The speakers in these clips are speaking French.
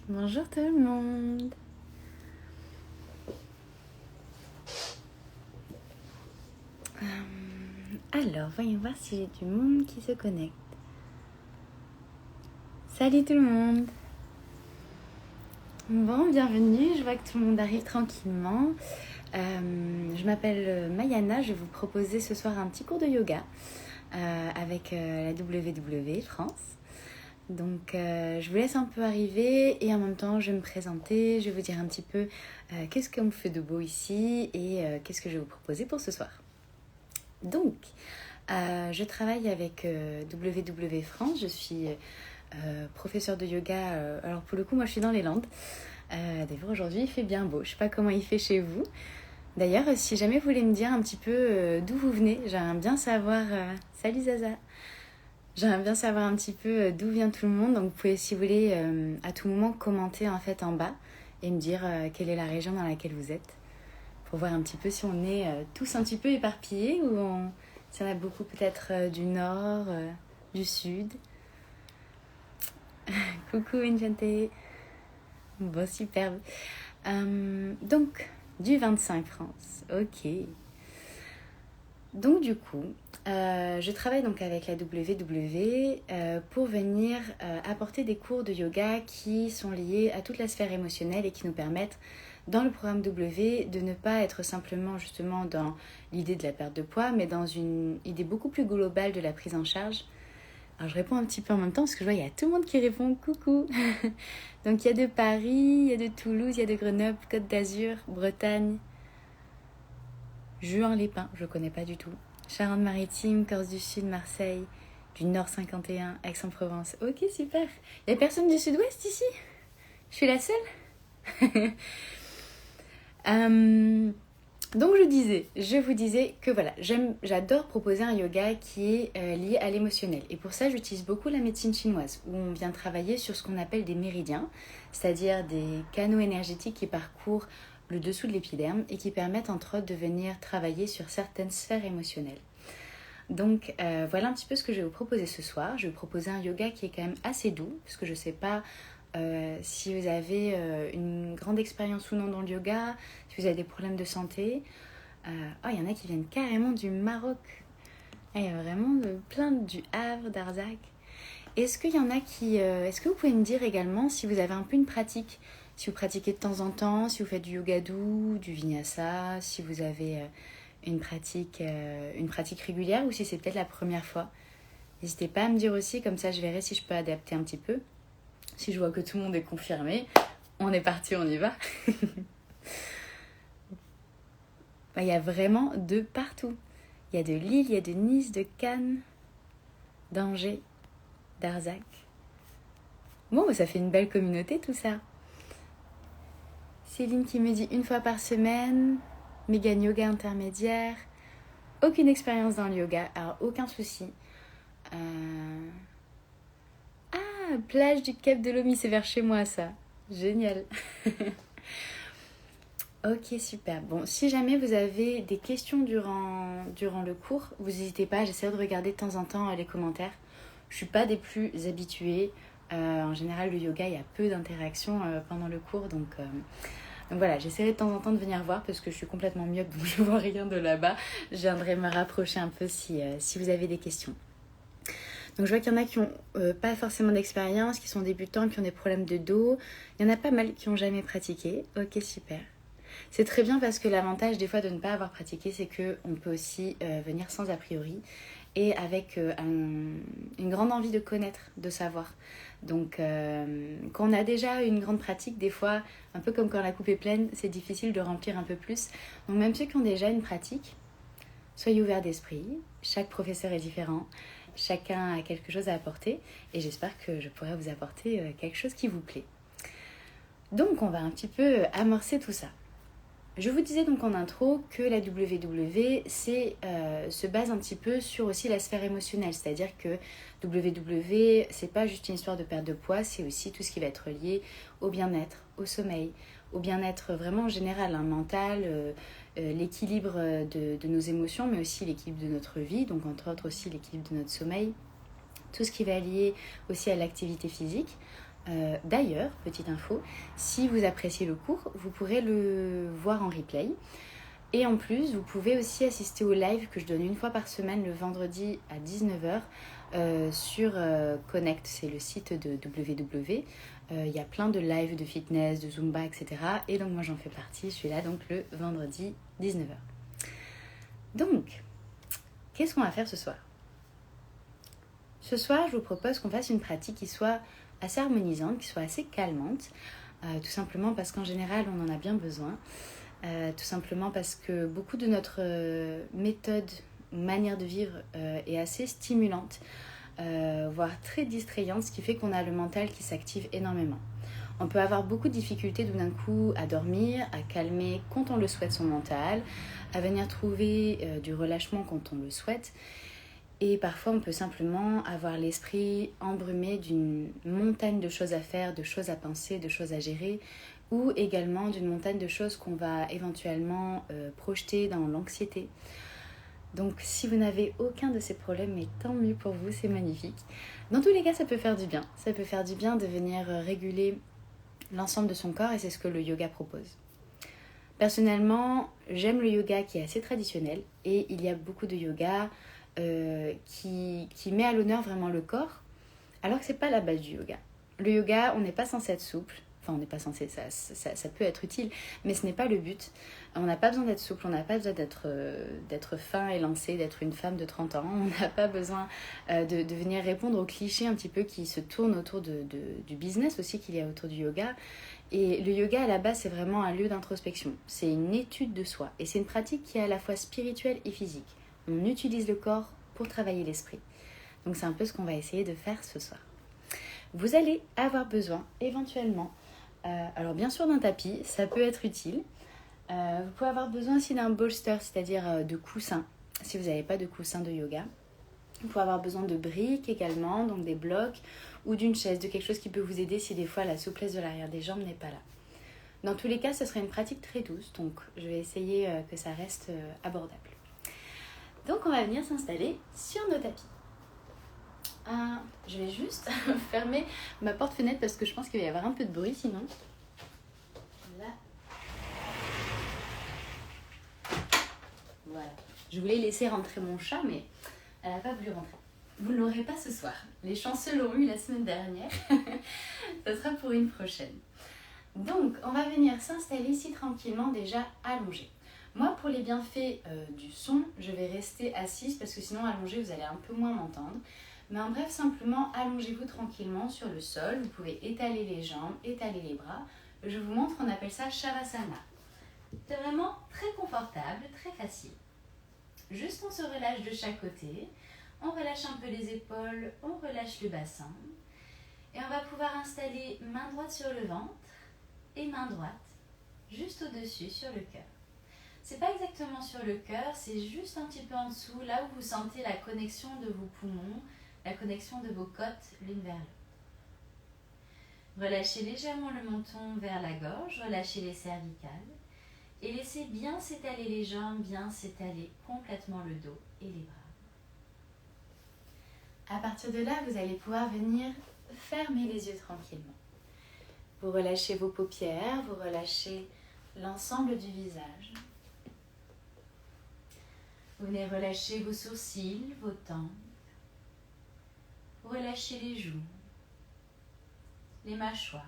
Bonjour tout le monde. Alors, voyons voir si j'ai du monde qui se connecte. Salut tout le monde. Bon, bienvenue. Je vois que tout le monde arrive tranquillement. Je m'appelle Mayana. Je vais vous proposer ce soir un petit cours de yoga avec la WW France. Donc, je vous laisse un peu arriver et en même temps, je vais me présenter. Je vais vous dire un petit peu qu'est-ce qu'on fait de beau ici et qu'est-ce que je vais vous proposer pour ce soir. Donc, je travaille avec WW France. Je suis professeure de yoga. Alors, pour le coup, moi, je suis dans les Landes. D'ailleurs, aujourd'hui, il fait bien beau. Je ne sais pas comment il fait chez vous. D'ailleurs, si jamais vous voulez me dire un petit peu d'où vous venez, j'aimerais bien savoir... Salut Zaza. J'aimerais bien savoir un petit peu d'où vient tout le monde. Donc, vous pouvez, si vous voulez, à tout moment, commenter en fait en bas et me dire quelle est la région dans laquelle vous êtes. Pour voir un petit peu si on est tous un petit peu éparpillés ou s'il y en a beaucoup peut-être du nord, du sud. Coucou Enchanté. Bon, superbe. Donc, du 25 France. Ok. Donc du coup, je travaille donc avec la WW pour venir apporter des cours de yoga qui sont liés à toute la sphère émotionnelle et qui nous permettent dans le programme W de ne pas être simplement justement dans l'idée de la perte de poids, mais dans une idée beaucoup plus globale de la prise en charge. Alors je réponds un petit peu en même temps parce que je vois il y a tout le monde qui répond coucou. Donc il y a de Paris, il y a de Toulouse, il y a de Grenoble, Côte d'Azur, Bretagne, Juan-les-Pins, je connais pas du tout. Charente-Maritime, Corse du Sud, Marseille, du Nord 51, Aix-en-Provence. Ok, super. Il n'y a personne du Sud-Ouest ici? Je suis la seule. Donc je vous disais que voilà, j'adore proposer un yoga qui est lié à l'émotionnel. Et pour ça, j'utilise beaucoup la médecine chinoise, où on vient travailler sur ce qu'on appelle des méridiens, c'est-à-dire des canaux énergétiques qui parcourent le dessous de l'épiderme et qui permettent entre autres de venir travailler sur certaines sphères émotionnelles. Donc voilà un petit peu ce que je vais vous proposer ce soir. Je vais vous proposer un yoga qui est quand même assez doux, parce que je ne sais pas si vous avez une grande expérience ou non dans le yoga, si vous avez des problèmes de santé. Il y en a qui viennent carrément du Maroc. Il y a vraiment plein du Havre, d'Arzac. Est-ce qu'il y en a qui... est-ce que vous pouvez me dire également si vous avez un peu une pratique, si vous pratiquez de temps en temps, si vous faites du yoga doux, du vinyasa, si vous avez une pratique régulière ou si c'est peut-être la première fois. N'hésitez pas à me dire aussi, comme ça je verrai si je peux adapter un petit peu. Si je vois que tout le monde est confirmé, on est parti, on y va. Il y a vraiment de partout. Il y a de Lille, il y a de Nice, de Cannes, d'Angers, d'Arzac. Bon, ça fait une belle communauté tout ça. Céline qui me dit une fois par semaine, Mégan yoga intermédiaire. Aucune expérience dans le yoga, alors aucun souci. Plage du Cap de Lomi, c'est vers chez moi ça. Génial. Ok, super. Bon, si jamais vous avez des questions durant le cours, vous n'hésitez pas, j'essaie de regarder de temps en temps les commentaires. Je ne suis pas des plus habituées. En général, le yoga, il y a peu d'interactions pendant le cours. Donc voilà, j'essaierai de temps en temps de venir voir parce que je suis complètement myope, donc je ne vois rien de là-bas. Je viendrai me rapprocher un peu si vous avez des questions. Donc je vois qu'il y en a qui n'ont pas forcément d'expérience, qui sont débutants, qui ont des problèmes de dos. Il y en a pas mal qui n'ont jamais pratiqué. Ok, super. C'est très bien parce que l'avantage des fois de ne pas avoir pratiqué, c'est qu'on peut aussi venir sans a priori et avec une grande envie de connaître, de savoir. Donc quand on a déjà une grande pratique, des fois, un peu comme quand la coupe est pleine, c'est difficile de remplir un peu plus. Donc même ceux qui ont déjà une pratique, soyez ouverts d'esprit. Chaque professeur est différent. Chacun a quelque chose à apporter et j'espère que je pourrai vous apporter quelque chose qui vous plaît. Donc on va un petit peu amorcer tout ça. Je vous disais donc en intro que la WW se base un petit peu sur aussi la sphère émotionnelle, c'est-à-dire que WW, c'est pas juste une histoire de perte de poids, c'est aussi tout ce qui va être lié au bien-être, au sommeil, au bien-être vraiment en général, mental, l'équilibre de nos émotions, mais aussi l'équilibre de notre vie, donc entre autres aussi l'équilibre de notre sommeil, tout ce qui va lier aussi à l'activité physique. D'ailleurs, petite info, si vous appréciez le cours, vous pourrez le voir en replay. Et en plus, vous pouvez aussi assister au live que je donne une fois par semaine le vendredi à 19h sur Connect, c'est le site de WW. Il y a plein de lives de fitness, de Zumba, etc. Et donc moi j'en fais partie, je suis là donc le vendredi 19h. Donc, qu'est-ce qu'on va faire ce soir ? Ce soir, je vous propose qu'on fasse une pratique qui soit assez harmonisante, qui soit assez calmante, tout simplement parce qu'en général, on en a bien besoin. Tout simplement parce que beaucoup de notre méthode, manière de vivre est assez stimulante, voire très distrayante, ce qui fait qu'on a le mental qui s'active énormément. On peut avoir beaucoup de difficultés tout d'un coup à dormir, à calmer quand on le souhaite son mental, à venir trouver du relâchement quand on le souhaite. Et parfois, on peut simplement avoir l'esprit embrumé d'une montagne de choses à faire, de choses à penser, de choses à gérer, ou également d'une montagne de choses qu'on va éventuellement projeter dans l'anxiété. Donc, si vous n'avez aucun de ces problèmes, mais tant mieux pour vous, c'est magnifique. Dans tous les cas, ça peut faire du bien. Ça peut faire du bien de venir réguler l'ensemble de son corps et c'est ce que le yoga propose. Personnellement, j'aime le yoga qui est assez traditionnel et il y a beaucoup de yoga qui met à l'honneur vraiment le corps, alors que c'est pas la base du yoga. Le yoga, on n'est pas censé être souple. Enfin, on n'est pas censé, ça peut être utile, mais ce n'est pas le but. On n'a pas besoin d'être souple, on n'a pas besoin d'être fin et lancé, d'être une femme de 30 ans. On n'a pas besoin de venir répondre aux clichés un petit peu qui se tournent autour du business aussi qu'il y a autour du yoga. Et le yoga, à la base, c'est vraiment un lieu d'introspection. C'est une étude de soi. Et c'est une pratique qui est à la fois spirituelle et physique. On utilise le corps pour travailler l'esprit. Donc c'est un peu ce qu'on va essayer de faire ce soir. Vous allez avoir besoin éventuellement, alors bien sûr d'un tapis, ça peut être utile. Vous pouvez avoir besoin aussi d'un bolster, c'est-à-dire de coussins, si vous n'avez pas de coussin de yoga. Vous pouvez avoir besoin de briques également, donc des blocs, ou d'une chaise, de quelque chose qui peut vous aider si des fois la souplesse de l'arrière des jambes n'est pas là. Dans tous les cas, ce serait une pratique très douce, donc je vais essayer que ça reste abordable. Donc on va venir s'installer sur nos tapis. Je vais juste fermer ma porte-fenêtre parce que je pense qu'il va y avoir un peu de bruit sinon. Là. Voilà. Je voulais laisser rentrer mon chat, mais elle n'a pas voulu rentrer. Vous ne l'aurez pas ce soir. Les chanceux l'ont eu la semaine dernière. Ça sera pour une prochaine. Donc, on va venir s'installer ici tranquillement, déjà allongé. Moi, pour les bienfaits du son, je vais rester assise parce que sinon, allongé, vous allez un peu moins m'entendre. Mais en bref, simplement, allongez-vous tranquillement sur le sol. Vous pouvez étaler les jambes, étaler les bras. Je vous montre, on appelle ça Shavasana. C'est vraiment très confortable, très facile. Juste, on se relâche de chaque côté. On relâche un peu les épaules, on relâche le bassin. Et on va pouvoir installer main droite sur le ventre et main droite juste au-dessus sur le cœur. C'est pas exactement sur le cœur, c'est juste un petit peu en dessous, là où vous sentez la connexion de vos poumons, la connexion de vos côtes l'une vers l'autre. Relâchez légèrement le menton vers la gorge, relâchez les cervicales et laissez bien s'étaler les jambes, bien s'étaler complètement le dos et les bras. À partir de là, vous allez pouvoir venir fermer les yeux tranquillement. Vous relâchez vos paupières, vous relâchez l'ensemble du visage. Vous venez relâcher vos sourcils, vos tempes. Vous relâchez les joues, les mâchoires.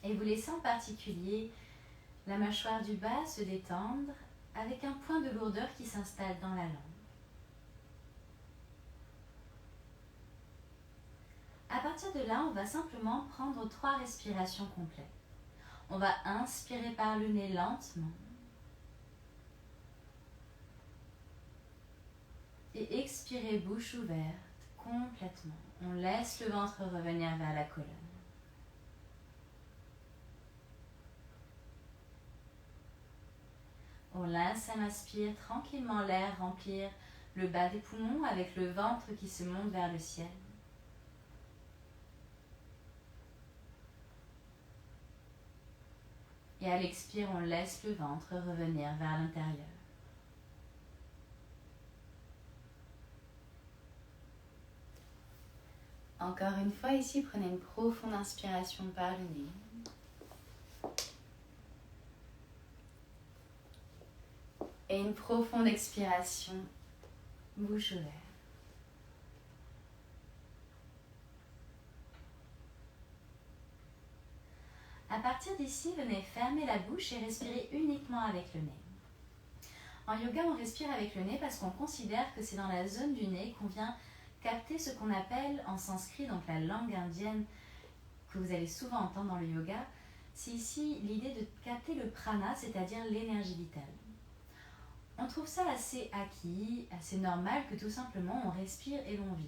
Et vous laissez en particulier la mâchoire du bas se détendre avec un point de lourdeur qui s'installe dans la langue. À partir de là, on va simplement prendre 3 respirations complètes. On va inspirer par le nez lentement. Et expirer bouche ouverte complètement. On laisse le ventre revenir vers la colonne. On laisse, on inspire tranquillement l'air remplir le bas des poumons avec le ventre qui se monte vers le ciel. Et à l'expire, on laisse le ventre revenir vers l'intérieur. Encore une fois ici, prenez une profonde inspiration par le nez. Et une profonde expiration, bouche ouverte. À partir d'ici, venez fermer la bouche et respirer uniquement avec le nez. En yoga, on respire avec le nez parce qu'on considère que c'est dans la zone du nez qu'on vient capter ce qu'on appelle en sanskrit, donc la langue indienne que vous allez souvent entendre dans le yoga. C'est ici l'idée de capter le prana, c'est-à-dire l'énergie vitale. On trouve ça assez acquis, assez normal que tout simplement on respire et l'on vit.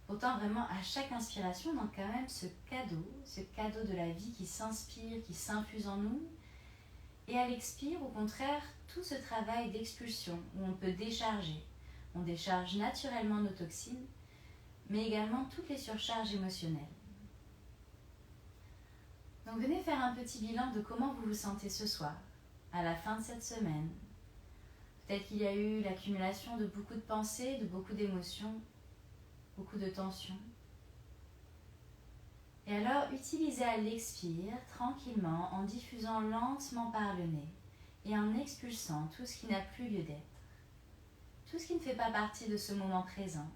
Pourtant, vraiment, à chaque inspiration, on a quand même ce cadeau de la vie qui s'inspire, qui s'infuse en nous. Et à l'expire, au contraire, tout ce travail d'expulsion où on peut décharger. On décharge naturellement nos toxines, mais également toutes les surcharges émotionnelles. Donc venez faire un petit bilan de comment vous vous sentez ce soir, à la fin de cette semaine. Peut-être qu'il y a eu l'accumulation de beaucoup de pensées, de beaucoup d'émotions, beaucoup de tensions. Et alors, utilisez à l'expire, tranquillement, en diffusant lentement par le nez et en expulsant tout ce qui n'a plus lieu d'être, tout ce qui ne fait pas partie de ce moment présent,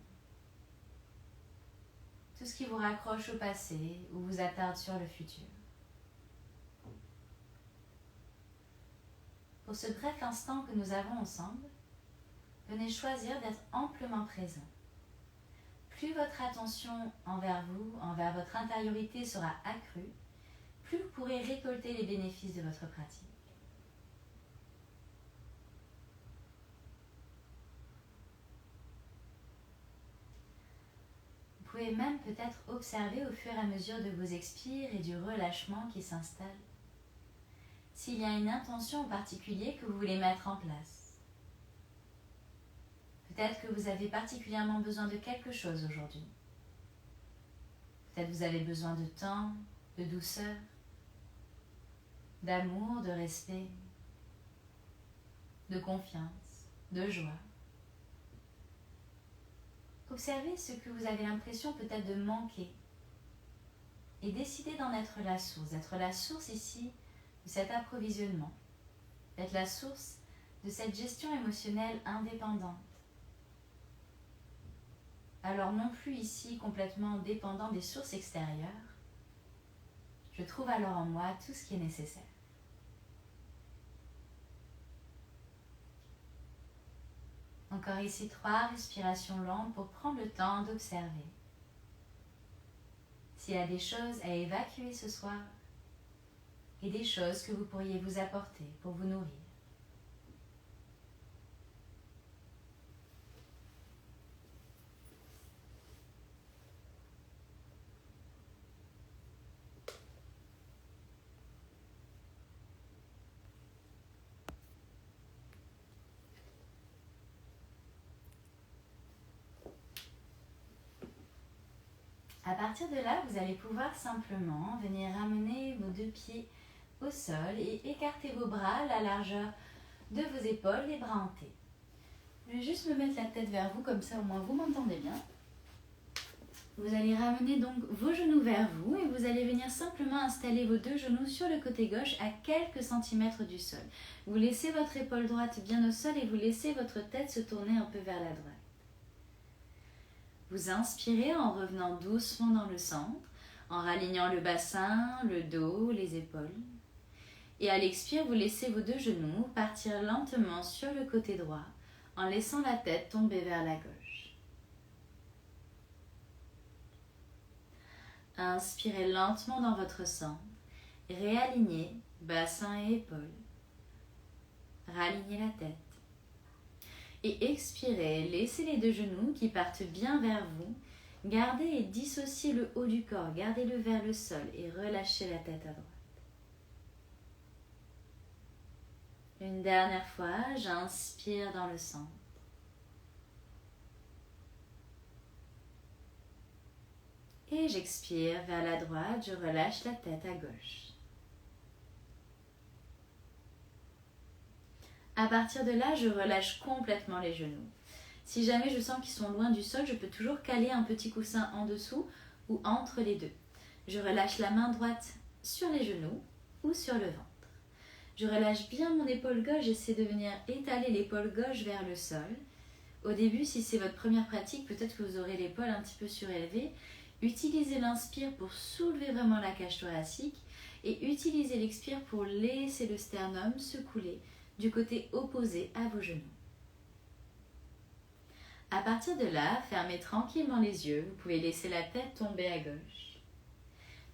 tout ce qui vous raccroche au passé ou vous attarde sur le futur. Pour ce bref instant que nous avons ensemble, venez choisir d'être amplement présent. Plus votre attention envers vous, envers votre intériorité sera accrue, plus vous pourrez récolter les bénéfices de votre pratique. Vous pouvez même peut-être observer au fur et à mesure de vos expires et du relâchement qui s'installe, s'il y a une intention en particulier que vous voulez mettre en place. Peut-être que vous avez particulièrement besoin de quelque chose aujourd'hui. Peut-être que vous avez besoin de temps, de douceur, d'amour, de respect, de confiance, de joie. Observez ce que vous avez l'impression peut-être de manquer et décidez d'en être la source, d'être la source ici de cet approvisionnement, d'être la source de cette gestion émotionnelle indépendante. Alors non plus ici complètement dépendant des sources extérieures, je trouve alors en moi tout ce qui est nécessaire. Encore ici 3 respirations lentes pour prendre le temps d'observer. S'il y a des choses à évacuer ce soir et des choses que vous pourriez vous apporter pour vous nourrir. À partir de là, vous allez pouvoir simplement venir ramener vos 2 pieds au sol et écarter vos bras à la largeur de vos épaules, les bras en T. Je vais juste me mettre la tête vers vous, comme ça au moins vous m'entendez bien. Vous allez ramener donc vos genoux vers vous et vous allez venir simplement installer vos 2 genoux sur le côté gauche à quelques centimètres du sol. Vous laissez votre épaule droite bien au sol et vous laissez votre tête se tourner un peu vers la droite. Vous inspirez en revenant doucement dans le centre, en ralignant le bassin, le dos, les épaules. Et à l'expire, vous laissez vos 2 genoux partir lentement sur le côté droit, en laissant la tête tomber vers la gauche. Inspirez lentement dans votre centre, réalignez bassin et épaules. Ralignez la tête. Et expirez, laissez les 2 genoux qui partent bien vers vous. Gardez et dissociez le haut du corps, gardez-le vers le sol et relâchez la tête à droite. Une dernière fois, j'inspire dans le centre. Et j'expire vers la droite, je relâche la tête à gauche. À partir de là, je relâche complètement les genoux. Si jamais je sens qu'ils sont loin du sol, je peux toujours caler un petit coussin en dessous ou entre les deux. Je relâche la main droite sur les genoux ou sur le ventre. Je relâche bien mon épaule gauche, j'essaie de venir étaler l'épaule gauche vers le sol. Au début, si c'est votre première pratique, peut-être que vous aurez l'épaule un petit peu surélevée. Utilisez l'inspire pour soulever vraiment la cage thoracique et utilisez l'expire pour laisser le sternum se couler du côté opposé à vos genoux. À partir de là, fermez tranquillement les yeux. Vous pouvez laisser la tête tomber à gauche.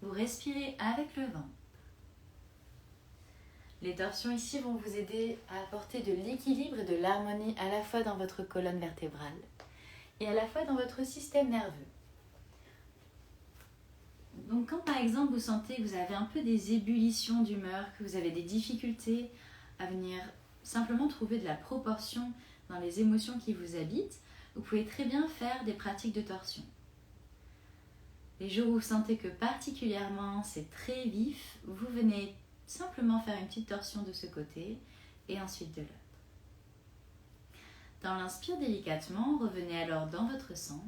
Vous respirez avec le ventre. Les torsions ici vont vous aider à apporter de l'équilibre et de l'harmonie à la fois dans votre colonne vertébrale et à la fois dans votre système nerveux. Donc quand par exemple vous sentez que vous avez un peu des ébullitions d'humeur, que vous avez des difficultés à venir simplement trouver de la proportion dans les émotions qui vous habitent, vous pouvez très bien faire des pratiques de torsion. Les jours où vous sentez que particulièrement c'est très vif, vous venez simplement faire une petite torsion de ce côté et ensuite de l'autre. Dans l'inspire délicatement, revenez alors dans votre centre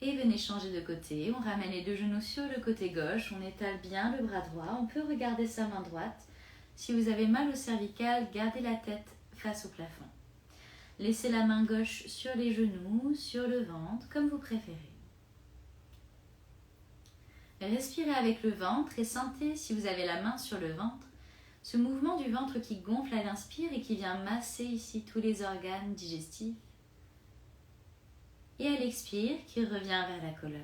et venez changer de côté. On ramène les deux genoux sur le côté gauche, on étale bien le bras droit, on peut regarder sa main droite. Si vous avez mal au cervical, gardez la tête face au plafond. Laissez la main gauche sur les genoux, sur le ventre, comme vous préférez. Respirez avec le ventre et sentez, si vous avez la main sur le ventre, ce mouvement du ventre qui gonfle à l'inspire et qui vient masser ici tous les organes digestifs. Et à l'expire, qui revient vers la colonne.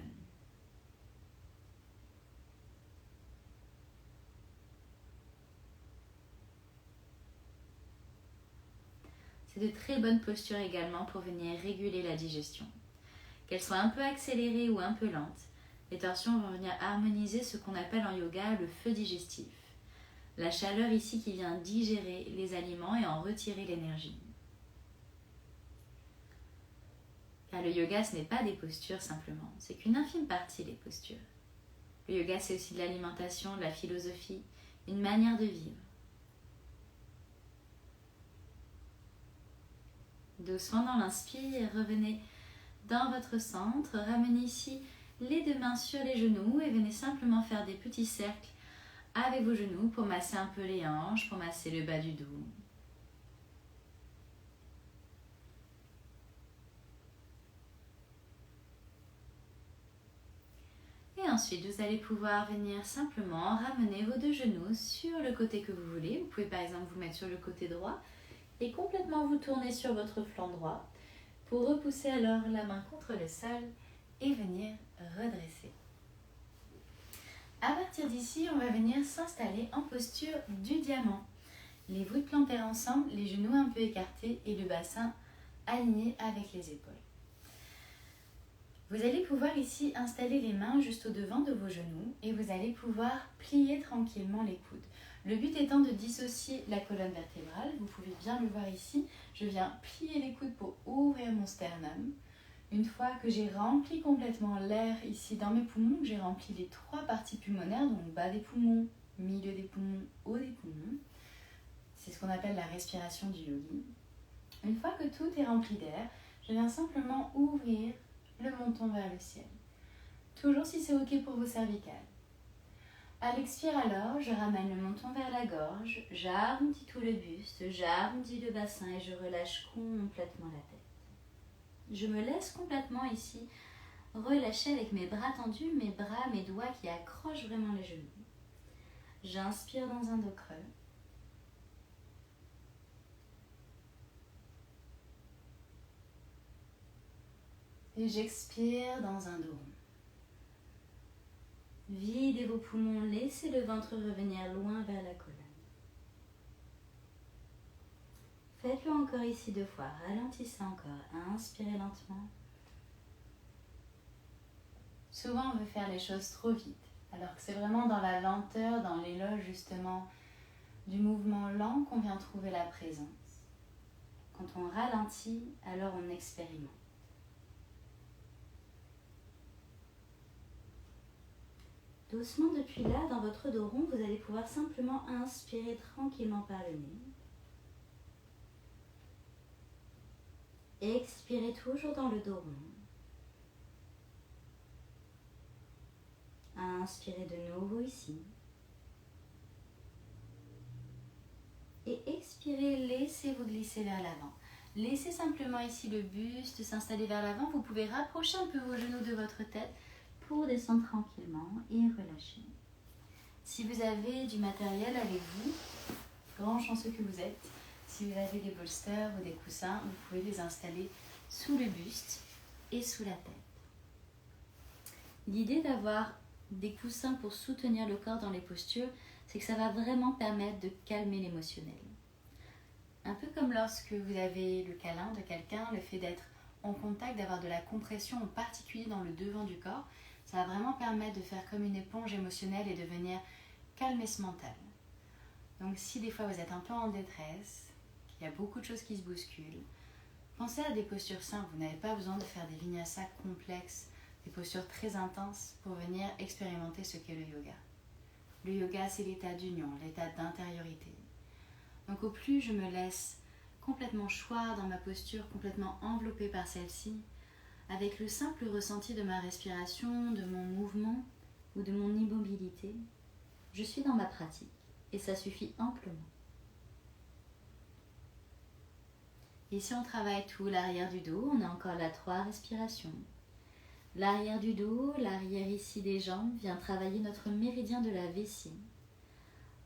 C'est de très bonnes postures également pour venir réguler la digestion. Qu'elle soit un peu accélérée ou un peu lente, les torsions vont venir harmoniser ce qu'on appelle en yoga le feu digestif. La chaleur ici qui vient digérer les aliments et en retirer l'énergie. Car le yoga, ce n'est pas des postures simplement, c'est qu'une infime partie des postures. Le yoga, c'est aussi de l'alimentation, de la philosophie, une manière de vivre. Doucement dans l'inspire, revenez dans votre centre, ramenez ici les deux mains sur les genoux et venez simplement faire des petits cercles avec vos genoux pour masser un peu les hanches, pour masser le bas du dos. Et ensuite, vous allez pouvoir venir simplement ramener vos deux genoux sur le côté que vous voulez. Vous pouvez par exemple vous mettre sur le côté droit et complètement vous tourner sur votre flanc droit pour repousser alors la main contre le sol et venir redresser. À partir d'ici, on va venir s'installer en posture du diamant. Les voûtes plantaires ensemble, les genoux un peu écartés et le bassin aligné avec les épaules. Vous allez pouvoir ici installer les mains juste au devant de vos genoux et vous allez pouvoir plier tranquillement les coudes. Le but étant de dissocier la colonne vertébrale. Vous pouvez bien le voir ici. Je viens plier les coudes pour ouvrir mon sternum. Une fois que j'ai rempli complètement l'air ici dans mes poumons, que j'ai rempli les trois parties pulmonaires, donc bas des poumons, milieu des poumons, haut des poumons, c'est ce qu'on appelle la respiration du yogi. Une fois que tout est rempli d'air, je viens simplement ouvrir le menton vers le ciel. Toujours si c'est ok pour vos cervicales. À l'expire alors, je ramène le menton vers la gorge, j'arrondis tout le buste, j'arrondis le bassin et je relâche complètement la tête. Je me laisse complètement ici relâcher avec mes bras tendus, mes bras, mes doigts qui accrochent vraiment les genoux. J'inspire dans un dos creux. Et j'expire dans un dos rond. Videz vos poumons, laissez le ventre revenir loin vers la colonne. Faites-le encore ici 2 fois, ralentissez encore, inspirez lentement. Souvent on veut faire les choses trop vite, alors que c'est vraiment dans la lenteur, dans l'éloge justement du mouvement lent qu'on vient trouver la présence. Quand on ralentit, alors on expérimente. Doucement depuis là, dans votre dos rond, vous allez pouvoir simplement inspirer tranquillement par le nez. Expirez toujours dans le dos rond. Inspirez de nouveau ici. Et expirez, laissez-vous glisser vers l'avant. Laissez simplement ici le buste s'installer vers l'avant. Vous pouvez rapprocher un peu vos genoux de votre tête pour descendre tranquillement et relâcher. Si vous avez du matériel avec vous, grand chanceux que vous êtes, si vous avez des bolsters ou des coussins, vous pouvez les installer sous le buste et sous la tête. L'idée d'avoir des coussins pour soutenir le corps dans les postures, c'est que ça va vraiment permettre de calmer l'émotionnel. Un peu comme lorsque vous avez le câlin de quelqu'un, le fait d'être en contact, d'avoir de la compression, en particulier dans le devant du corps, ça va vraiment permettre de faire comme une éponge émotionnelle et de venir calmer ce mental. Donc si des fois vous êtes un peu en détresse, qu'il y a beaucoup de choses qui se bousculent, pensez à des postures simples. Vous n'avez pas besoin de faire des vinyasas complexes, des postures très intenses pour venir expérimenter ce qu'est le yoga. Le yoga, c'est l'état d'union, l'état d'intériorité. Donc au plus je me laisse complètement choir dans ma posture, complètement enveloppée par celle-ci, avec le simple ressenti de ma respiration, de mon mouvement ou de mon immobilité, je suis dans ma pratique et ça suffit amplement. Ici on travaille tout l'arrière du dos, on a encore là 3 respirations. L'arrière du dos, l'arrière ici des jambes vient travailler notre méridien de la vessie.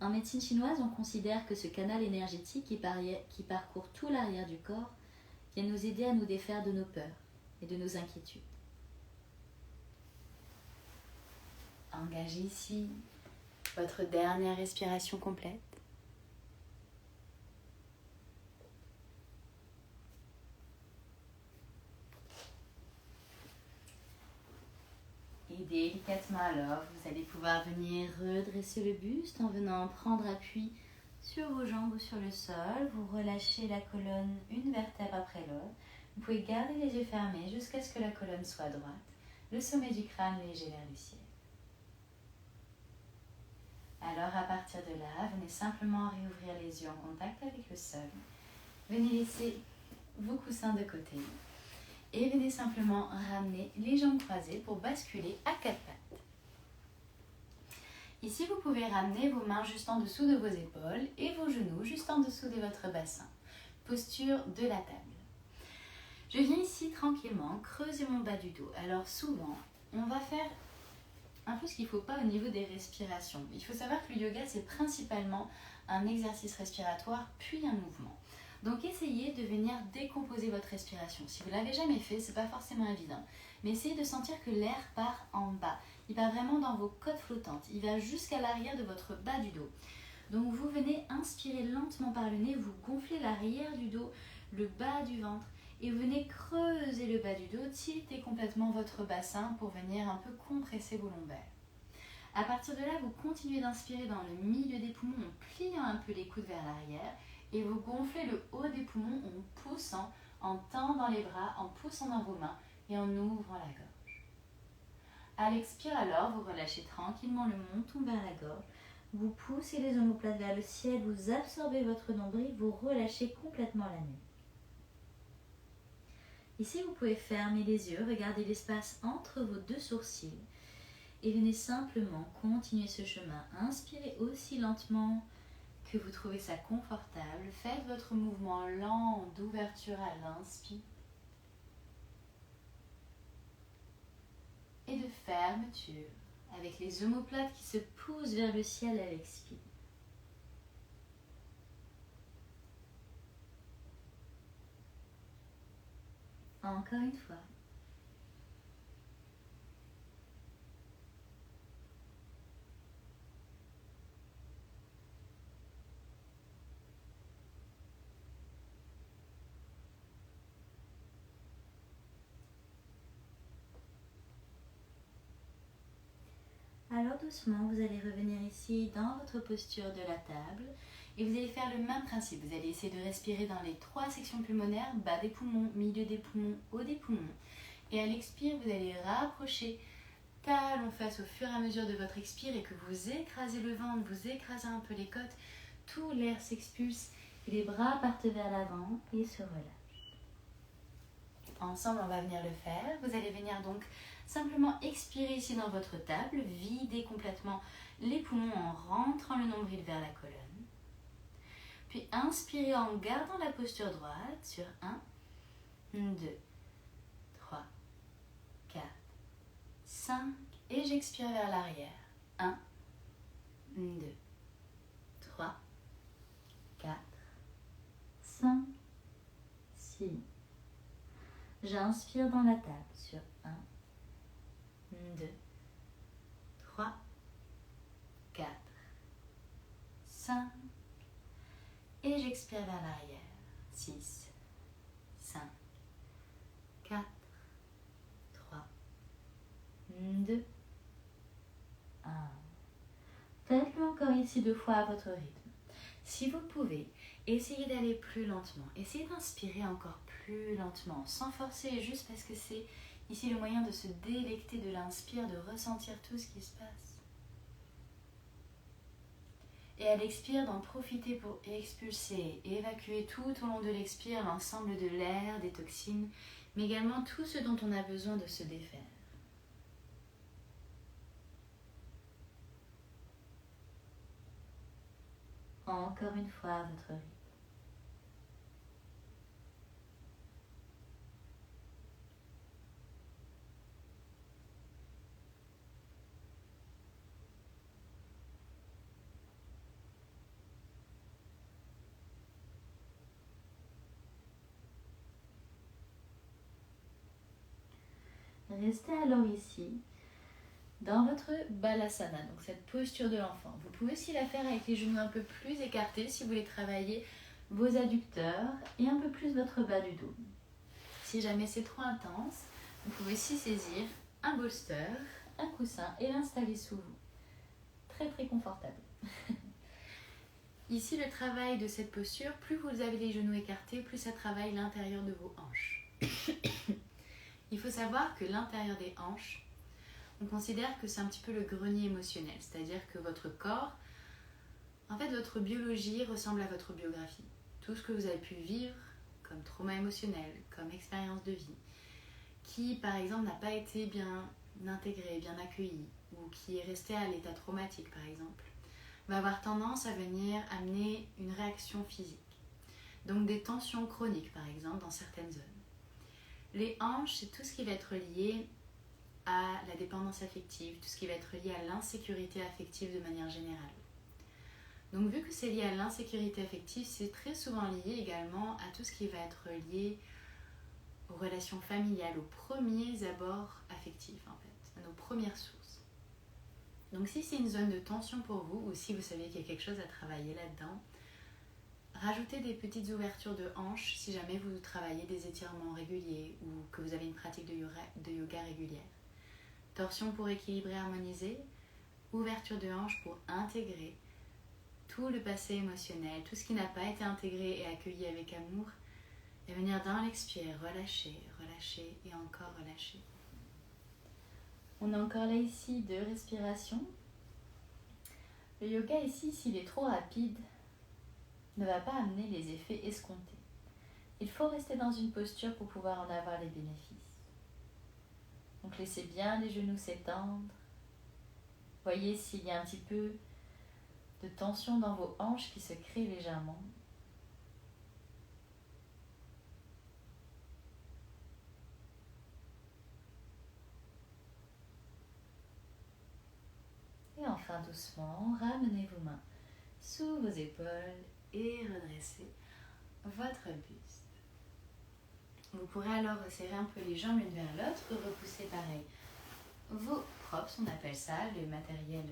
En médecine chinoise, on considère que ce canal énergétique qui parcourt tout l'arrière du corps vient nous aider à nous défaire de nos peurs et de nos inquiétudes. Engagez ici votre dernière respiration complète. Et délicatement alors, vous allez pouvoir venir redresser le buste en venant prendre appui sur vos jambes ou sur le sol. Vous relâchez la colonne une vertèbre après l'autre. Vous pouvez garder les yeux fermés jusqu'à ce que la colonne soit droite, le sommet du crâne léger vers le ciel. Alors à partir de là, venez simplement réouvrir les yeux en contact avec le sol. Venez laisser vos coussins de côté. Et venez simplement ramener les jambes croisées pour basculer à 4 pattes. Ici, vous pouvez ramener vos mains juste en dessous de vos épaules et vos genoux juste en dessous de votre bassin. Posture de la table. Je viens ici tranquillement creuser mon bas du dos. Alors souvent, on va faire un peu ce qu'il ne faut pas au niveau des respirations. Il faut savoir que le yoga, c'est principalement un exercice respiratoire puis un mouvement. Donc essayez de venir décomposer votre respiration. Si vous ne l'avez jamais fait, ce n'est pas forcément évident. Mais essayez de sentir que l'air part en bas. Il part vraiment dans vos côtes flottantes. Il va jusqu'à l'arrière de votre bas du dos. Donc vous venez inspirer lentement par le nez, vous gonflez l'arrière du dos, le bas du ventre. Et vous venez creuser le bas du dos, tilter complètement votre bassin pour venir un peu compresser vos lombaires. À partir de là, vous continuez d'inspirer dans le milieu des poumons en pliant un peu les coudes vers l'arrière. Et vous gonflez le haut des poumons en poussant, en tendant les bras, en poussant dans vos mains et en ouvrant la gorge. À l'expire alors, vous relâchez tranquillement le menton vers la gorge. Vous poussez les omoplates vers le ciel, vous absorbez votre nombril, vous relâchez complètement la nuque. Ici, vous pouvez fermer les yeux, regarder l'espace entre vos 2 sourcils et venez simplement continuer ce chemin. Inspirez aussi lentement que vous trouvez ça confortable. Faites votre mouvement lent d'ouverture à l'inspire et de fermeture avec les omoplates qui se poussent vers le ciel à l'expire. Encore une fois. Alors doucement, vous allez revenir ici dans votre posture de la table et vous allez faire le même principe. Vous allez essayer de respirer dans les 3 sections pulmonaires, bas des poumons, milieu des poumons, haut des poumons. Et à l'expire, vous allez rapprocher talons-fesses au fur et à mesure de votre expire et que vous écrasez le ventre, vous écrasez un peu les côtes, tout l'air s'expulse et les bras partent vers l'avant et se relâchent. Ensemble, on va venir le faire. Vous allez venir donc Simplement expirez ici dans votre table, videz complètement les poumons en rentrant le nombril vers la colonne. Puis inspirez en gardant la posture droite sur 1, 2, 3, 4, 5 et j'expire vers l'arrière. 1, 2, 3, 4, 5, 6. J'inspire dans la table sur 1, 2, 3, 4, 5 et j'expire vers l'arrière. 6, 5, 4, 3, 2, 1. Faites-le encore ici 2 fois à votre rythme. Si vous pouvez, essayez d'aller plus lentement. Essayez d'inspirer encore plus lentement, sans forcer, juste parce que c'est ici le moyen de se délecter de l'inspire, de ressentir tout ce qui se passe. Et à l'expire, d'en profiter pour expulser et évacuer tout au long de l'expire l'ensemble de l'air, des toxines, mais également tout ce dont on a besoin de se défaire. Encore une fois à votre rythme. Restez alors ici, dans votre balasana, donc cette posture de l'enfant. Vous pouvez aussi la faire avec les genoux un peu plus écartés si vous voulez travailler vos adducteurs et un peu plus votre bas du dos. Si jamais c'est trop intense, vous pouvez aussi saisir un bolster, un coussin et l'installer sous vous. Très très confortable. Ici, le travail de cette posture, plus vous avez les genoux écartés, plus ça travaille l'intérieur de vos hanches. Il faut savoir que l'intérieur des hanches, on considère que c'est un petit peu le grenier émotionnel, c'est-à-dire que votre corps, en fait votre biologie ressemble à votre biographie. Tout ce que vous avez pu vivre comme trauma émotionnel, comme expérience de vie, qui par exemple n'a pas été bien intégré, bien accueilli, ou qui est resté à l'état traumatique par exemple, va avoir tendance à venir amener une réaction physique. Donc des tensions chroniques par exemple dans certaines zones. Les hanches, c'est tout ce qui va être lié à la dépendance affective, tout ce qui va être lié à l'insécurité affective de manière générale. Donc vu que c'est lié à l'insécurité affective, c'est très souvent lié également à tout ce qui va être lié aux relations familiales, aux premiers abords affectifs en fait, à nos premières sources. Donc si c'est une zone de tension pour vous, ou si vous savez qu'il y a quelque chose à travailler là-dedans, rajoutez des petites ouvertures de hanches si jamais vous travaillez des étirements réguliers ou que vous avez une pratique de yoga régulière. Torsion pour équilibrer, harmoniser, ouverture de hanches pour intégrer tout le passé émotionnel, tout ce qui n'a pas été intégré et accueilli avec amour, et venir dans l'expire, relâcher, relâcher et encore relâcher. On est encore là ici de respiration. Le yoga ici, s'il est trop rapide, ne va pas amener les effets escomptés. Il faut rester dans une posture pour pouvoir en avoir les bénéfices. Donc laissez bien les genoux s'étendre. Voyez s'il y a un petit peu de tension dans vos hanches qui se crée légèrement. Et enfin doucement, ramenez vos mains sous vos épaules et redressez votre buste. Vous pourrez alors resserrer un peu les jambes l'une vers l'autre, repousser pareil vos props, on appelle ça, le matériel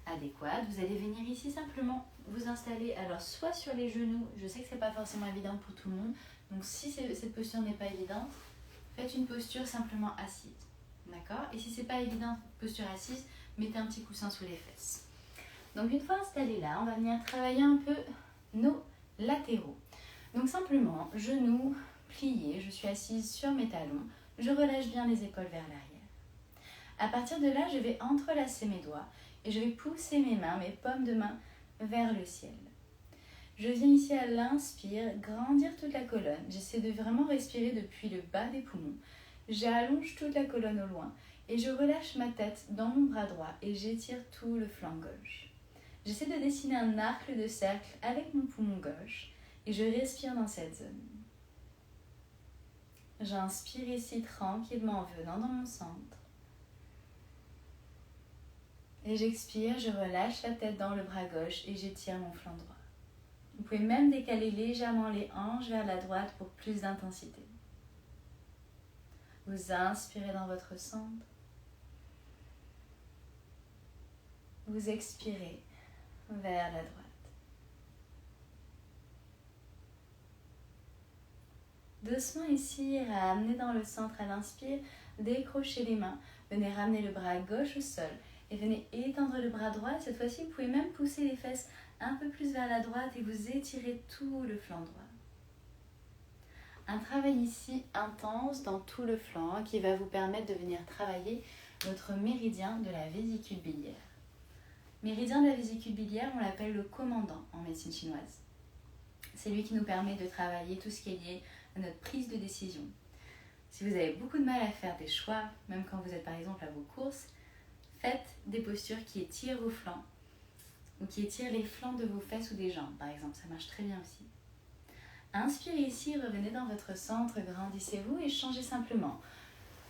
adéquat. Vous allez venir ici simplement vous installer, alors soit sur les genoux, je sais que c'est pas forcément évident pour tout le monde, donc si cette posture n'est pas évidente, faites une posture simplement assise, d'accord? Et si c'est pas évident, posture assise, mettez un petit coussin sous les fesses. Donc une fois installé là, on va venir travailler un peu nos latéraux. Donc simplement, genoux pliés, je suis assise sur mes talons, je relâche bien les épaules vers l'arrière. À partir de là, je vais entrelacer mes doigts et je vais pousser mes mains, mes paumes de main vers le ciel. Je viens ici à l'inspire, grandir toute la colonne. J'essaie de vraiment respirer depuis le bas des poumons. J'allonge toute la colonne au loin Et je relâche ma tête dans mon bras droit et j'étire tout le flanc gauche. J'essaie de dessiner un arc de cercle avec mon poumon gauche et je respire dans cette zone. J'inspire ici tranquillement en venant dans mon centre. Et j'expire, je relâche la tête dans le bras gauche et j'étire mon flanc droit. Vous pouvez même décaler légèrement les hanches vers la droite pour plus d'intensité. Vous inspirez dans votre centre. Vous expirez vers la droite. Doucement ici, ramenez dans le centre à l'inspire, décrochez les mains, venez ramener le bras gauche au sol et venez étendre le bras droit. Cette fois-ci, vous pouvez même pousser les fesses un peu plus vers la droite et vous étirez tout le flanc droit. Un travail ici intense dans tout le flanc qui va vous permettre de venir travailler votre méridien de la vésicule biliaire. Méridien de la vésicule biliaire, on l'appelle le commandant en médecine chinoise. C'est lui qui nous permet de travailler tout ce qui est lié à notre prise de décision. Si vous avez beaucoup de mal à faire des choix, même quand vous êtes par exemple à vos courses, faites des postures qui étirent vos flancs ou qui étirent les flancs de vos fesses ou des jambes, par exemple. Ça marche très bien aussi. Inspirez ici, revenez dans votre centre, grandissez-vous et changez simplement.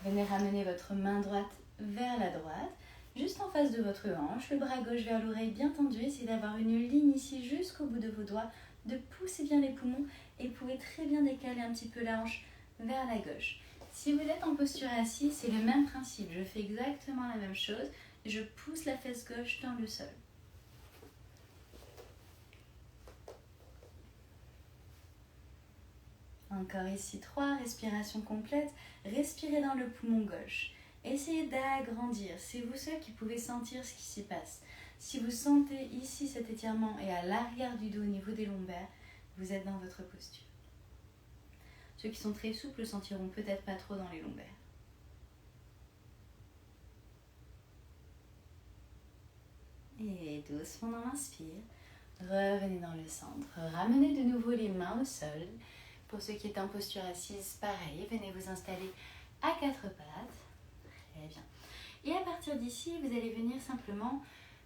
Venez ramener votre main droite vers la droite, juste en face de votre hanche, le bras gauche vers l'oreille bien tendu. Essayez d'avoir une ligne ici jusqu'au bout de vos doigts, de pousser bien les poumons et vous pouvez très bien décaler un petit peu la hanche vers la gauche. Si vous êtes en posture assise, c'est le même principe. Je fais exactement la même chose. Je pousse la fesse gauche dans le sol. Encore ici, 3 respirations complètes. Respirez dans le poumon gauche. Essayez d'agrandir. C'est vous seul qui pouvez sentir ce qui s'y passe. Si vous sentez ici cet étirement et à l'arrière du dos au niveau des lombaires, vous êtes dans votre posture. Ceux qui sont très souples le sentiront peut-être pas trop dans les lombaires. Et doucement dans l'inspire, revenez dans le centre. Ramenez de nouveau les mains au sol. Pour ceux qui étaient en posture assise, pareil, venez vous installer à 4 pattes. Très bien. Et à partir d'ici, vous allez venir simplement,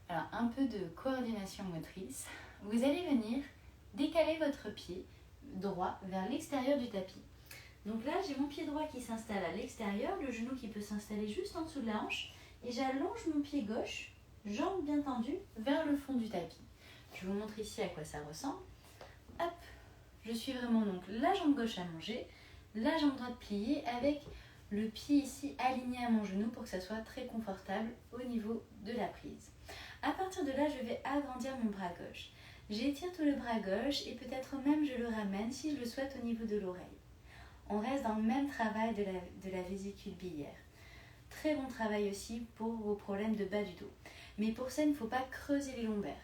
alors un peu de coordination motrice. Vous allez venir décaler votre pied droit vers l'extérieur du tapis. Donc là, j'ai mon pied droit qui s'installe à l'extérieur, le genou qui peut s'installer juste en dessous de la hanche, et j'allonge mon pied gauche, jambe bien tendue, vers le fond du tapis. Je vous montre ici à quoi ça ressemble. Hop, je suis vraiment donc la jambe gauche allongée, la jambe droite pliée avec le pied ici aligné à mon genou pour que ça soit très confortable au niveau de la prise. À partir de là, je vais agrandir mon bras gauche. J'étire tout le bras gauche et peut-être même je le ramène si je le souhaite au niveau de l'oreille. On reste dans le même travail de la vésicule biliaire. Très bon travail aussi pour vos problèmes de bas du dos. Mais pour ça, il ne faut pas creuser les lombaires.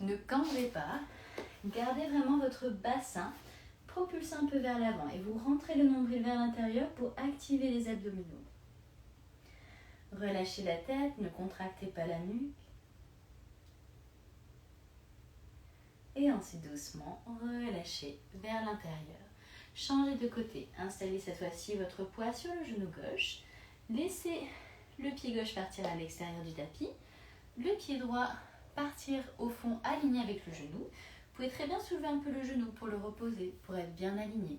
Ne cambrez pas. Gardez vraiment votre bassin, propulsez un peu vers l'avant et vous rentrez le nombril vers l'intérieur pour activer les abdominaux. Relâchez la tête, ne contractez pas la nuque. Et ensuite doucement, relâchez vers l'intérieur. Changez de côté. Installez cette fois-ci votre poids sur le genou gauche. Laissez le pied gauche partir à l'extérieur du tapis. Le pied droit partir au fond aligné avec le genou. Vous pouvez très bien soulever un peu le genou pour le reposer, pour être bien aligné.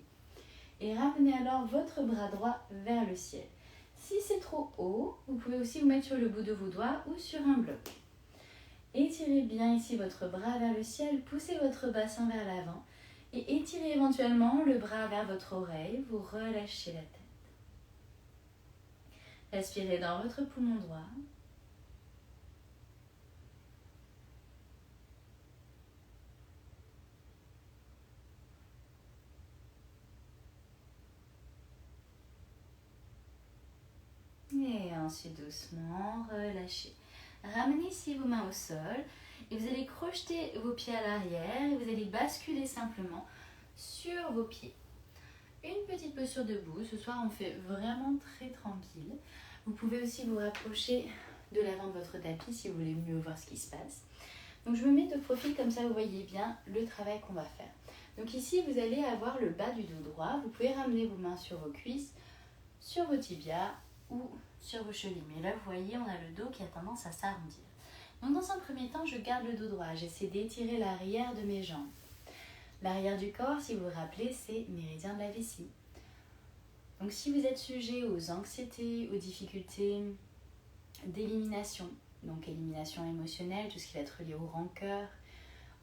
Et ramenez alors votre bras droit vers le ciel. Si c'est trop haut, vous pouvez aussi vous mettre sur le bout de vos doigts ou sur un bloc. Étirez bien ici votre bras vers le ciel, poussez votre bassin vers l'avant et étirez éventuellement le bras vers votre oreille, vous relâchez la tête. Respirez dans votre poumon droit. Et ensuite doucement relâchez. Ramenez ici vos mains au sol et vous allez crocheter vos pieds à l'arrière et vous allez basculer simplement sur vos pieds. Une petite posture debout. Ce soir, on fait vraiment très tranquille. Vous pouvez aussi vous rapprocher de l'avant de votre tapis si vous voulez mieux voir ce qui se passe. Donc, je me mets de profil comme ça, vous voyez bien le travail qu'on va faire. Donc ici, vous allez avoir le bas du dos droit. Vous pouvez ramener vos mains sur vos cuisses, sur vos tibias ou sur vos chevilles. Mais là, vous voyez, on a le dos qui a tendance à s'arrondir. Donc dans un premier temps, je garde le dos droit. J'essaie d'étirer l'arrière de mes jambes. L'arrière du corps, si vous vous rappelez, c'est méridien de la vessie. Donc si vous êtes sujet aux anxiétés, aux difficultés d'élimination, donc élimination émotionnelle, tout ce qui va être lié aux rancœurs,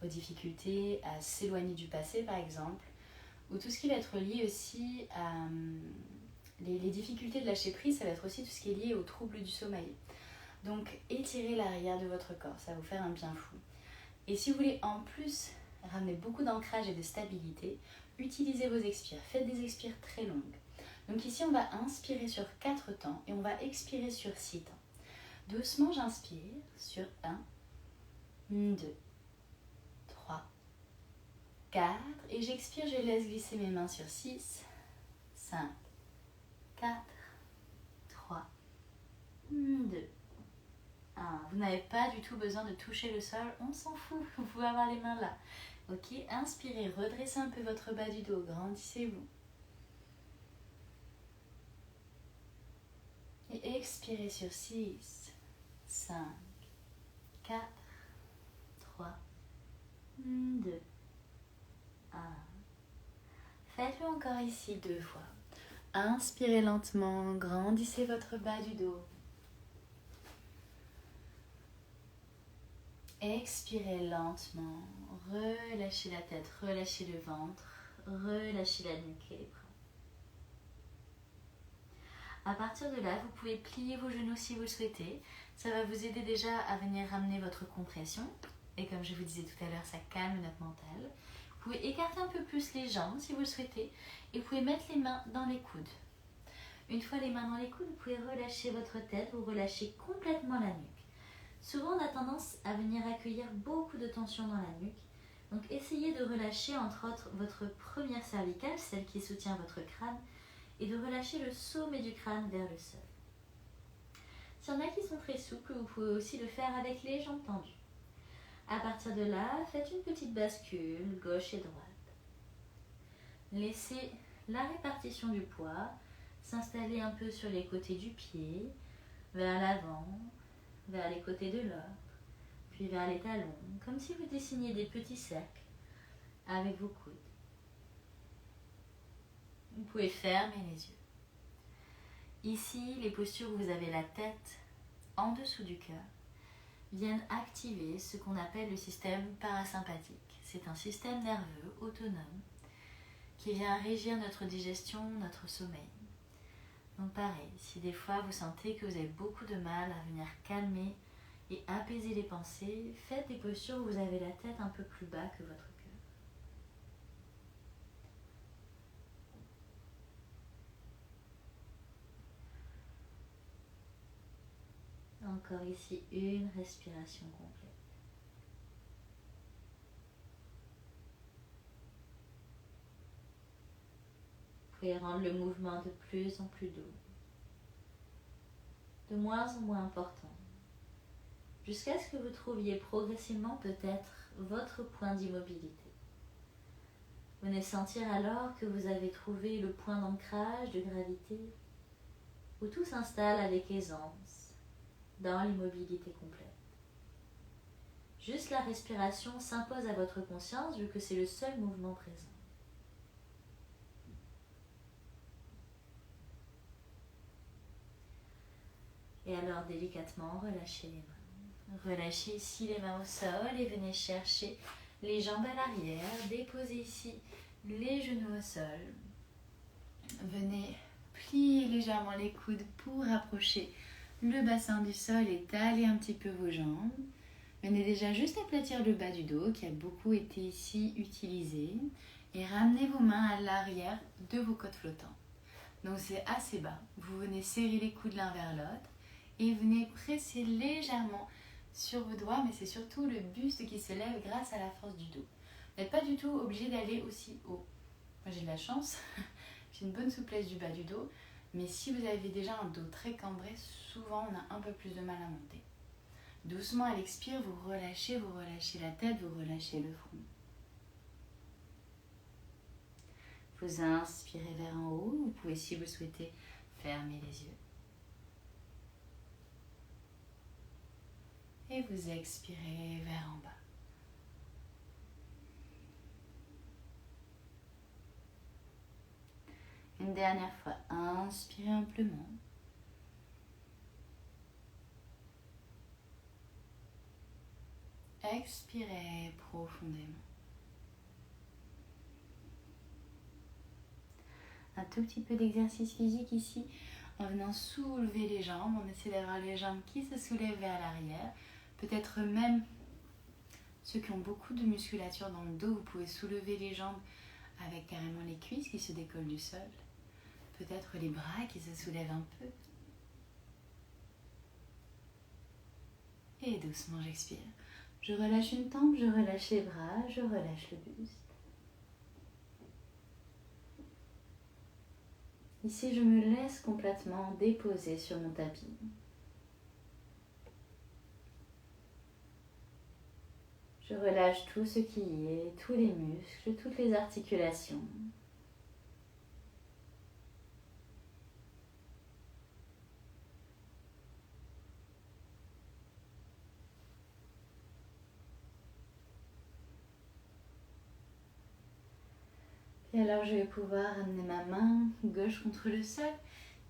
aux difficultés à s'éloigner du passé par exemple, ou tout ce qui va être lié aussi à les difficultés de lâcher prise, ça va être aussi tout ce qui est lié aux troubles du sommeil. Donc étirez l'arrière de votre corps, ça va vous faire un bien fou. Et si vous voulez en plus ramener beaucoup d'ancrage et de stabilité, utilisez vos expires, faites des expires très longues. Donc ici on va inspirer sur 4 temps et on va expirer sur 6 temps. Doucement j'inspire sur 1, 2, 3, 4 et j'expire, je laisse glisser mes mains sur 6, 5, 4, 3, 2, 1. Vous n'avez pas du tout besoin de toucher le sol, on s'en fout, vous pouvez avoir les mains là. Ok, inspirez, redressez un peu votre bas du dos, grandissez-vous. Et expirez sur 6, 5, 4, 3, 2, 1. Faites-le encore ici 2 fois. Inspirez lentement, grandissez votre bas du dos. Expirez lentement, relâchez la tête, relâchez le ventre, relâchez la nuque et les bras. À partir de là, vous pouvez plier vos genoux si vous le souhaitez. Ça va vous aider déjà à venir ramener votre compression. Et comme je vous disais tout à l'heure, ça calme notre mental. Vous pouvez écarter un peu plus les jambes si vous le souhaitez. Et vous pouvez mettre les mains dans les coudes. Une fois les mains dans les coudes, vous pouvez relâcher votre tête, vous relâchez complètement la nuque. Souvent, on a tendance à venir accueillir beaucoup de tension dans la nuque. Donc, essayez de relâcher, entre autres, votre première cervicale, celle qui soutient votre crâne, et de relâcher le sommet du crâne vers le sol. S'il y en a qui sont très souples, vous pouvez aussi le faire avec les jambes tendues. À partir de là, faites une petite bascule, gauche et droite. Laissez la répartition du poids s'installer un peu sur les côtés du pied, vers l'avant, vers les côtés de l'autre, puis vers les talons, comme si vous dessiniez des petits cercles avec vos coudes. Vous pouvez fermer les yeux. Ici, les postures où vous avez la tête en dessous du cœur viennent activer ce qu'on appelle le système parasympathique. C'est un système nerveux autonome qui vient régir notre digestion, notre sommeil. Donc pareil, si des fois vous sentez que vous avez beaucoup de mal à venir calmer et apaiser les pensées, faites des postures où vous avez la tête un peu plus bas que votre cœur. Encore ici, une respiration complète. Vous pouvez rendre le mouvement de plus en plus doux, de moins en moins important, jusqu'à ce que vous trouviez progressivement peut-être votre point d'immobilité. Venez sentir alors que vous avez trouvé le point d'ancrage, de gravité, où tout s'installe avec aisance, dans l'immobilité complète. Juste la respiration s'impose à votre conscience vu que c'est le seul mouvement présent. Et alors délicatement, relâchez les mains. Relâchez ici les mains au sol et venez chercher les jambes à l'arrière. Déposez ici les genoux au sol. Venez plier légèrement les coudes pour rapprocher le bassin du sol et tailler un petit peu vos jambes. Venez déjà juste aplatir le bas du dos qui a beaucoup été ici utilisé et ramenez vos mains à l'arrière de vos côtes flottantes. Donc c'est assez bas. Vous venez serrer les coudes l'un vers l'autre et venez presser légèrement sur vos doigts, mais c'est surtout le buste qui se lève grâce à la force du dos. Vous n'êtes pas du tout obligé d'aller aussi haut. Moi j'ai de la chance, j'ai une bonne souplesse du bas du dos, mais si vous avez déjà un dos très cambré, souvent on a un peu plus de mal à monter. Doucement à l'expire, vous relâchez la tête, vous relâchez le front. Vous inspirez vers en haut, vous pouvez si vous souhaitez fermer les yeux. Et vous expirez vers en bas. Une dernière fois, inspirez amplement. Expirez profondément. Un tout petit peu d'exercice physique ici, en venant soulever les jambes. On essaie d'avoir les jambes qui se soulèvent vers l'arrière. Peut-être même ceux qui ont beaucoup de musculature dans le dos, vous pouvez soulever les jambes avec carrément les cuisses qui se décollent du sol. Peut-être les bras qui se soulèvent un peu. Et doucement j'expire. Je relâche une tempe, je relâche les bras, je relâche le buste. Ici, je me laisse complètement déposer sur mon tapis. Je relâche tout ce qui y est, tous les muscles, toutes les articulations. Et alors, je vais pouvoir amener ma main gauche contre le sol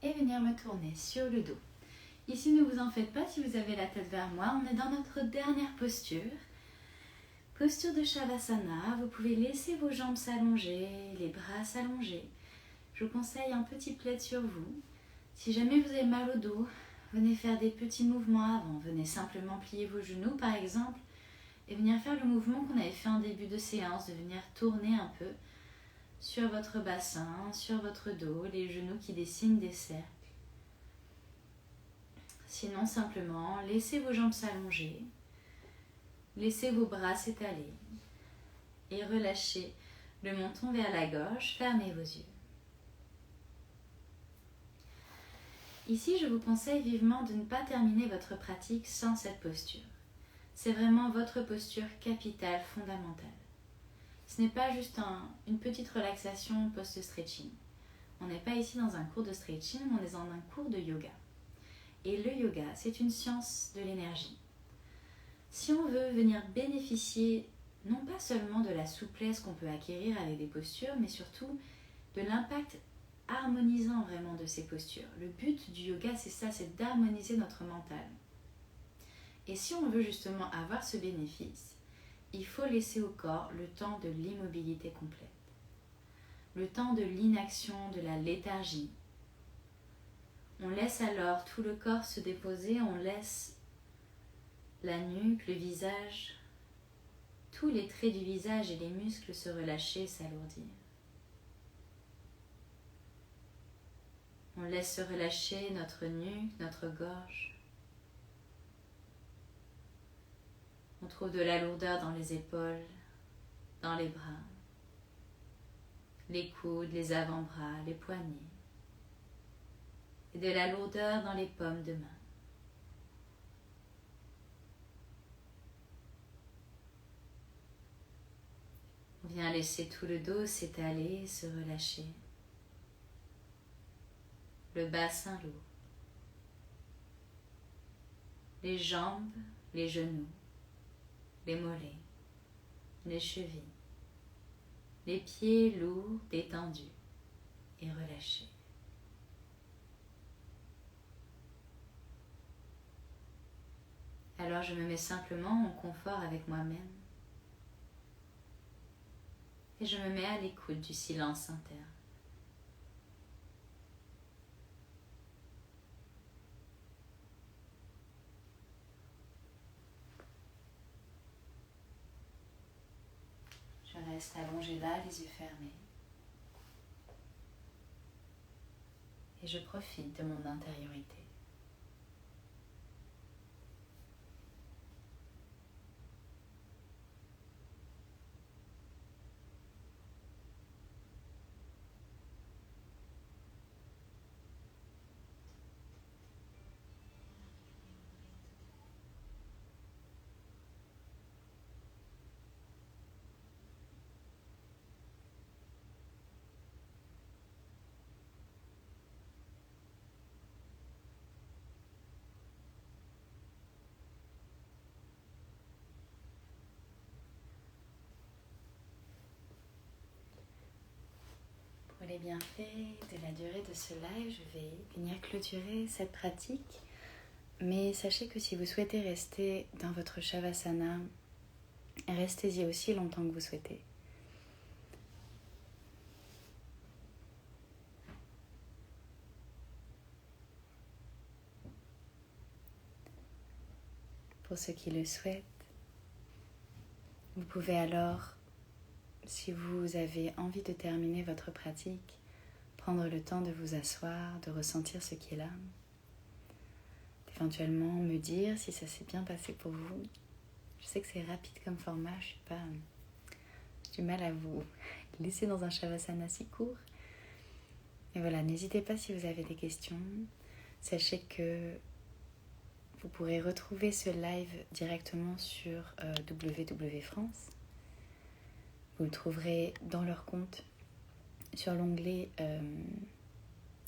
et venir me tourner sur le dos. Ici, ne vous en faites pas si vous avez la tête vers moi. On est dans notre dernière posture. Posture de Shavasana. Vous pouvez laisser vos jambes s'allonger, les bras s'allonger. Je vous conseille un petit plaid sur vous. Si jamais vous avez mal au dos, venez faire des petits mouvements avant. Venez simplement plier vos genoux, par exemple, et venir faire le mouvement qu'on avait fait en début de séance, de venir tourner un peu sur votre bassin, sur votre dos, les genoux qui dessinent des cercles. Sinon, simplement, laissez vos jambes s'allonger, laissez vos bras s'étaler et relâchez le menton vers la gauche, fermez vos yeux. Ici, je vous conseille vivement de ne pas terminer votre pratique sans cette posture. C'est vraiment votre posture capitale, fondamentale. Ce n'est pas juste une petite relaxation post-stretching. On n'est pas ici dans un cours de stretching, on est dans un cours de yoga. Et le yoga, c'est une science de l'énergie. Si on veut venir bénéficier non pas seulement de la souplesse qu'on peut acquérir avec des postures, mais surtout de l'impact harmonisant vraiment de ces postures. Le but du yoga, c'est ça, c'est d'harmoniser notre mental. Et si on veut justement avoir ce bénéfice, il faut laisser au corps le temps de l'immobilité complète, le temps de l'inaction, de la léthargie. On laisse alors tout le corps se déposer, on laisse la nuque, le visage, tous les traits du visage et les muscles se relâcher, s'alourdir. On laisse se relâcher notre nuque, notre gorge. On trouve de la lourdeur dans les épaules, dans les bras, les coudes, les avant-bras, les poignets. Et de la lourdeur dans les paumes de main. On vient laisser tout le dos s'étaler, se relâcher. Le bassin lourd. Les jambes, les genoux, les mollets, les chevilles. Les pieds lourds, détendus et relâchés. Alors je me mets simplement en confort avec moi-même et je me mets à l'écoute du silence interne. Je reste allongée là, les yeux fermés. Et je profite de mon intériorité. les bienfaits de la durée de ce live, je vais venir clôturer cette pratique. Mais sachez que si vous souhaitez rester dans votre Shavasana, restez-y aussi longtemps que vous souhaitez. Pour ceux qui le souhaitent, vous pouvez alors, si vous avez envie de terminer votre pratique, prendre le temps de vous asseoir, de ressentir ce qui est là. Éventuellement me dire si ça s'est bien passé pour vous. Je sais que c'est rapide comme format, j'ai du mal à vous laisser dans un Shavasana si court. Et voilà, n'hésitez pas si vous avez des questions. Sachez que vous pourrez retrouver ce live directement sur WW France. Vous le trouverez dans leur compte sur l'onglet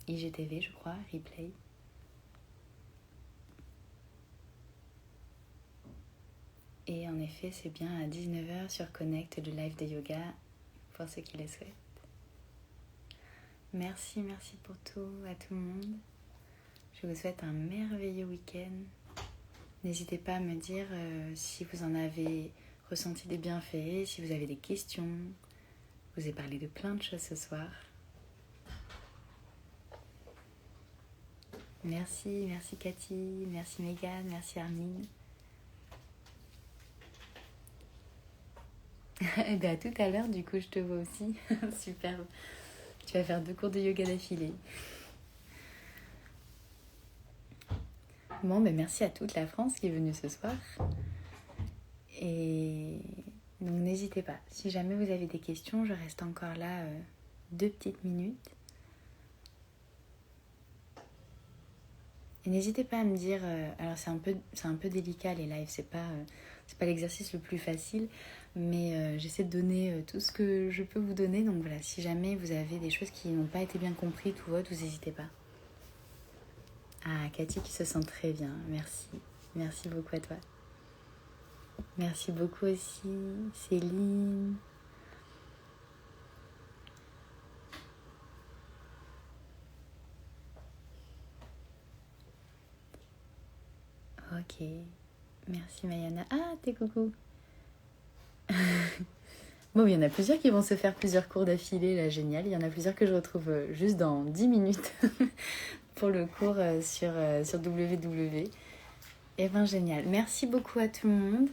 IGTV, je crois, Replay. Et en effet, c'est bien à 19h sur Connect, le live de yoga, pour ceux qui le souhaitent. Merci pour tout à tout le monde. Je vous souhaite un merveilleux week-end. N'hésitez pas à me dire si vous en avez ressenti des bienfaits, si vous avez des questions. Je vous ai parlé de plein de choses ce soir. Merci Cathy, merci Megan, merci Armin. Et bien à tout à l'heure, du coup je te vois aussi. Super. Tu vas faire 2 cours de yoga d'affilée. Bon, ben merci à toute la France qui est venue ce soir. Et donc n'hésitez pas. Si jamais vous avez des questions, je reste encore là 2 petites minutes. Et n'hésitez pas à me dire... alors c'est un peu délicat les lives, c'est pas l'exercice le plus facile. Mais j'essaie de donner tout ce que je peux vous donner. Donc voilà, si jamais vous avez des choses qui n'ont pas été bien comprises ou autre, vous n'hésitez pas. Ah, Cathy qui se sent très bien, merci. Merci beaucoup à toi. Merci beaucoup aussi, Céline. Ok, merci Mayana. Ah, t'es coucou. Bon, il y en a plusieurs qui vont se faire plusieurs cours d'affilée, là, génial. Il y en a plusieurs que je retrouve juste dans 10 minutes pour le cours sur WW. Eh ben, génial. Merci beaucoup à tout le monde.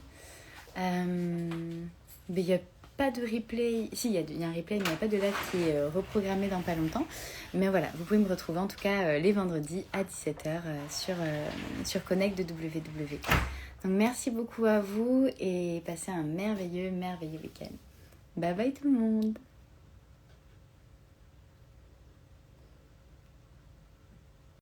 Mais il n'y a pas de replay. Si, il y a un replay, mais il n'y a pas de live qui est reprogrammé dans pas longtemps. Mais voilà, vous pouvez me retrouver en tout cas les vendredis à 17h sur Connect de WW. Donc, merci beaucoup à vous et passez un merveilleux week-end. Bye bye tout le monde!